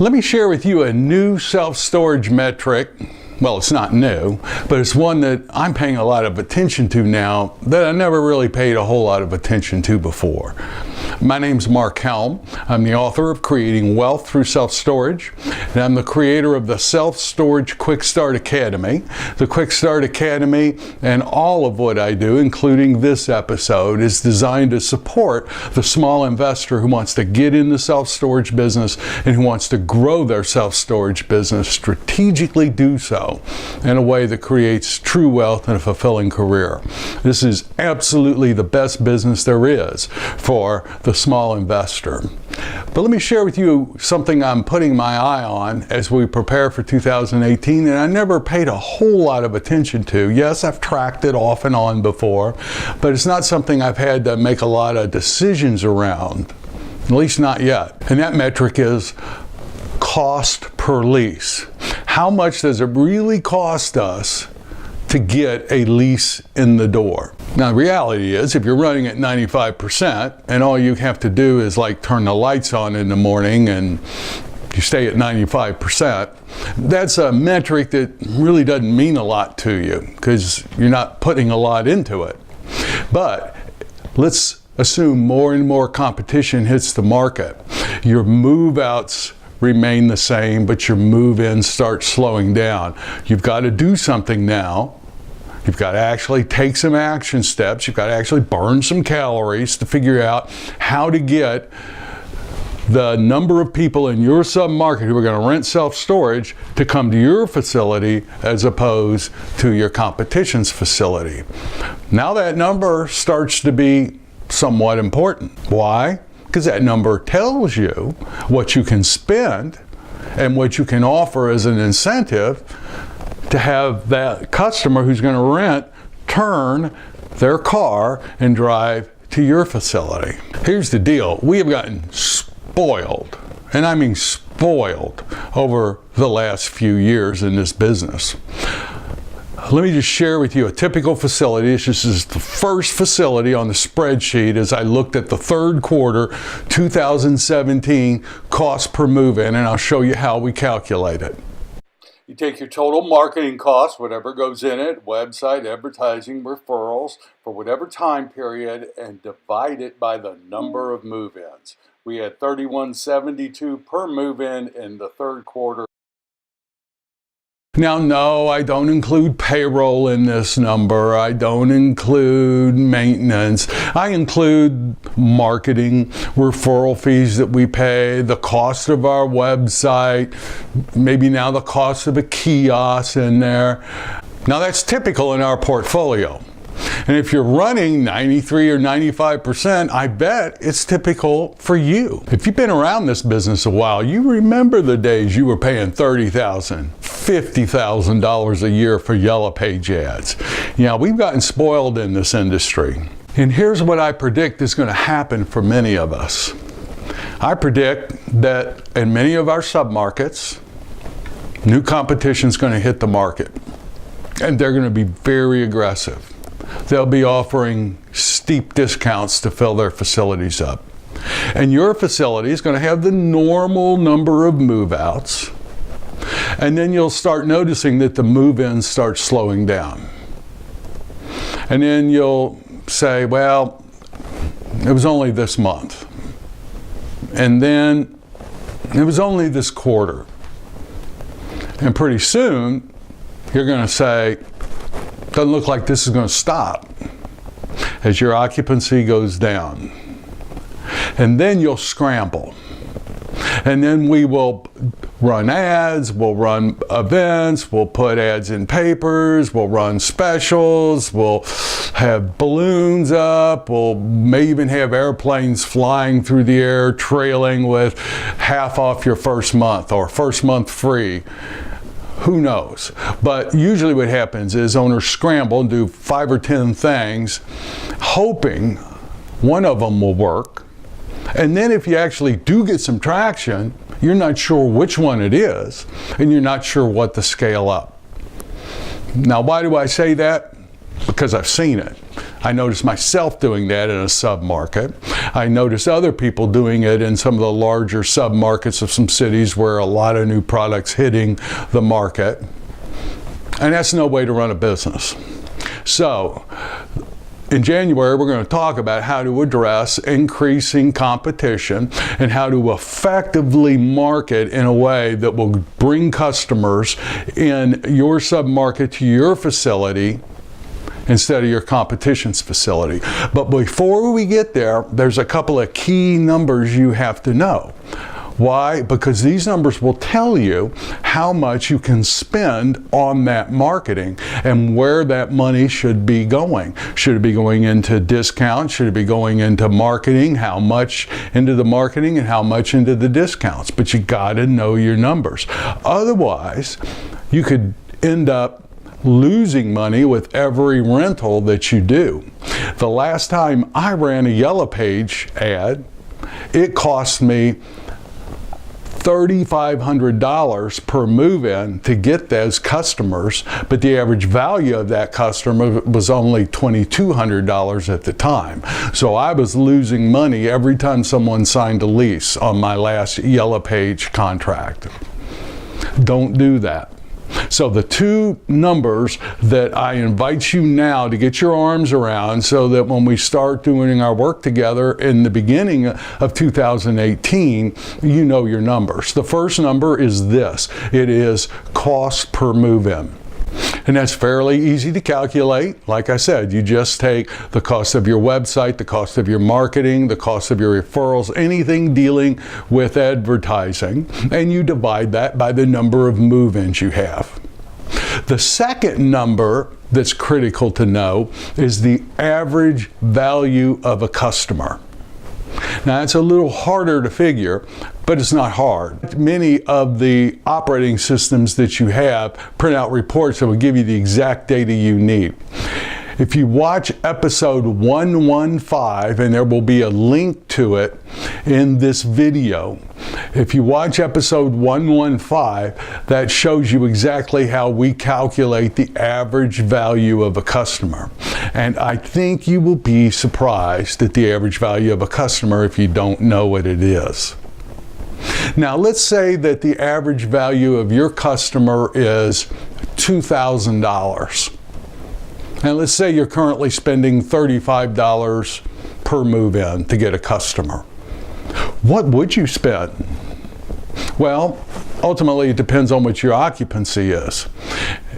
Let me share with you a new self-storage metric. Well, it's not new, but it's one that I'm paying a lot of attention to now that I never really paid a whole lot of attention to before. My name's Mark Helm. I'm the author of Creating Wealth Through Self-Storage, and I'm the creator of the Self-Storage Quick Start Academy. The Quick Start Academy and all of what I do, including this episode, is designed to support the small investor who wants to get in the self-storage business and who wants to grow their self-storage business, strategically do so in a way that creates true wealth and a fulfilling career. This is absolutely the best business there is for the small investor. But let me share with you something I'm putting my eye on as we prepare for 2018, and I never paid a whole lot of attention to. Yes, I've tracked it off and on before, but it's not something I've had to make a lot of decisions around, at least not yet. And that metric is cost per lease. How much does it really cost us to get a lease in the door? Now, the reality is, if you're running at 95% and all you have to do is like turn the lights on in the morning and you stay at 95%, that's a metric that really doesn't mean a lot to you because you're not putting a lot into it. But let's assume more and more competition hits the market. Your move-outs remain the same, but your move-ins start slowing down. You've got to do something now. You've got to actually take some action steps. You've got to actually burn some calories to figure out how to get the number of people in your sub-market who are going to rent self-storage to come to your facility as opposed to your competition's facility. Now that number starts to be somewhat important. Why? Because that number tells you what you can spend and what you can offer as an incentive to have that customer who's going to rent turn their car and drive to your facility. Here's the deal. We have gotten spoiled, and I mean spoiled, over the last few years in this business. Let me just share with you a typical facility. This is the first facility on the spreadsheet as I looked at the third quarter 2017 cost per move-in, and I'll show you how we calculate it. You take your total marketing cost, whatever goes in it, website, advertising, referrals, for whatever time period, and divide it by the number of move-ins. We had $31.72 per move-in in the third quarter. Now, no, I don't include payroll in this number. I don't include maintenance. I include marketing, referral fees that we pay, the cost of our website, maybe now the cost of a kiosk in there. Now, that's typical in our portfolio. And if you're running 93 or 95%, I bet it's typical for you. If you've been around this business a while, you remember the days you were paying $30,000, $50,000 a year for Yellow Page ads. You know, we've gotten spoiled in this industry. And here's what I predict is going to happen for many of us. I predict that in many of our submarkets, new competition is going to hit the market. And they're going to be very aggressive. They'll be offering steep discounts to fill their facilities up. And your facility is going to have the normal number of move-outs. And then you'll start noticing that the move-ins start slowing down. And then you'll say, well, it was only this month. And then it was only this quarter. And pretty soon, you're going to say, doesn't look like this is going to stop as your occupancy goes down. And then you'll scramble. And then we will run ads, we'll run events, we'll put ads in papers, we'll run specials, we'll have balloons up, may even have airplanes flying through the air trailing with half off your first month or first month free. Who knows? But usually what happens is owners scramble and do 5 or 10 things, hoping one of them will work. And then if you actually do get some traction, you're not sure which one it is, and you're not sure what to scale up. Now, why do I say that? Because I've seen it. I noticed myself doing that in a sub-market. I noticed other people doing it in some of the larger sub-markets of some cities where a lot of new products hitting the market. And that's no way to run a business. So, in January, we're going to talk about how to address increasing competition and how to effectively market in a way that will bring customers in your sub-market to your facility instead of your competition's facility. But before we get there, there's a couple of key numbers you have to know. Why? Because these numbers will tell you how much you can spend on that marketing and where that money should be going. Should it be going into discounts? Should it be going into marketing? How much into the marketing and how much into the discounts? But you got to know your numbers. Otherwise, you could end up losing money with every rental that you do. The last time I ran a Yellow Page ad, it cost me $3,500 per move-in to get those customers, but the average value of that customer was only $2,200 at the time. So I was losing money every time someone signed a lease on my last Yellow Page contract. Don't do that. So the two numbers that I invite you now to get your arms around so that when we start doing our work together in the beginning of 2018, you know your numbers. The first number is this. It is cost per move-in. And that's fairly easy to calculate. Like I said, you just take the cost of your website, the cost of your marketing, the cost of your referrals, anything dealing with advertising, and you divide that by the number of move-ins you have. The second number that's critical to know is the average value of a customer. Now, it's a little harder to figure, but it's not hard. Many of the operating systems that you have print out reports that will give you the exact data you need. If you watch episode 115, and there will be a link to it in this video, if you watch episode 115, that shows you exactly how we calculate the average value of a customer. And I think you will be surprised at the average value of a customer if you don't know what it is. Now, let's say that the average value of your customer is $2,000. And let's say you're currently spending $35 per move-in to get a customer. What would you spend? Well, ultimately it depends on what your occupancy is.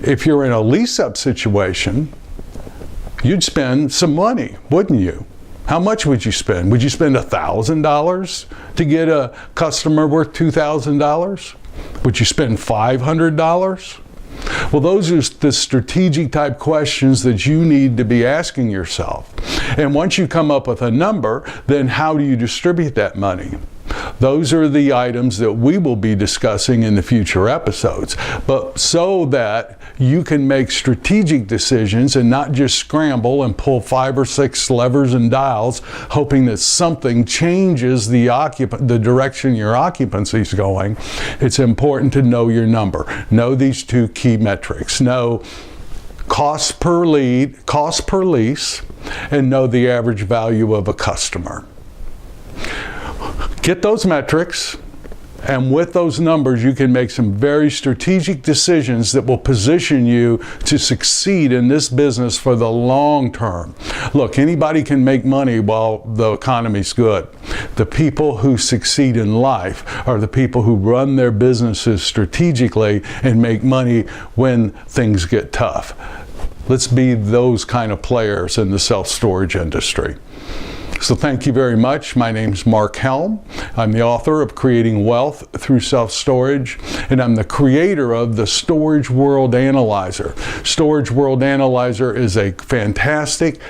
If you're in a lease-up situation, you'd spend some money, wouldn't you? How much would you spend? Would you spend $1,000 to get a customer worth $2,000? Would you spend $500? Well, those are the strategic type questions that you need to be asking yourself. And once you come up with a number, then how do you distribute that money? Those are the items that we will be discussing in the future episodes. But so that you can make strategic decisions and not just scramble and pull 5 or 6 levers and dials, hoping that something changes the direction your occupancy is going, it's important to know your number. Know these two key metrics. Know cost per lead, cost per lease, and know the average value of a customer. Get those metrics, and with those numbers, you can make some very strategic decisions that will position you to succeed in this business for the long term. Look, anybody can make money while the economy's good. The people who succeed in life are the people who run their businesses strategically and make money when things get tough. Let's be those kind of players in the self-storage industry. So thank you very much. My name's Mark Helm. I'm the author of Creating Wealth Through Self-Storage, and I'm the creator of the Storage World Analyzer. Storage World Analyzer is a fantastic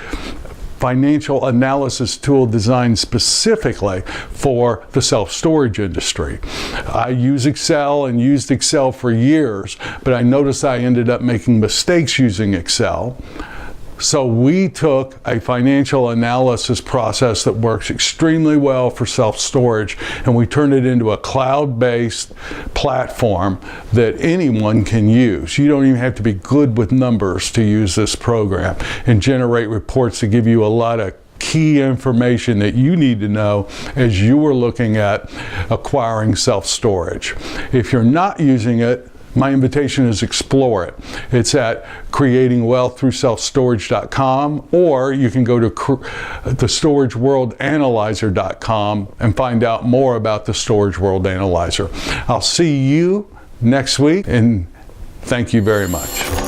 financial analysis tool designed specifically for the self-storage industry. I use Excel and used Excel for years, but I noticed I ended up making mistakes using Excel. So we took a financial analysis process that works extremely well for self-storage, and we turned it into a cloud-based platform that anyone can use. You don't even have to be good with numbers to use this program and generate reports to give you a lot of key information that you need to know as you are looking at acquiring self-storage. If you're not using it, my invitation is explore it. It's at creatingwealththroughselfstorage.com, or you can go to thestorageworldanalyzer.com and find out more about the Storage World Analyzer. I'll see you next week, and thank you very much.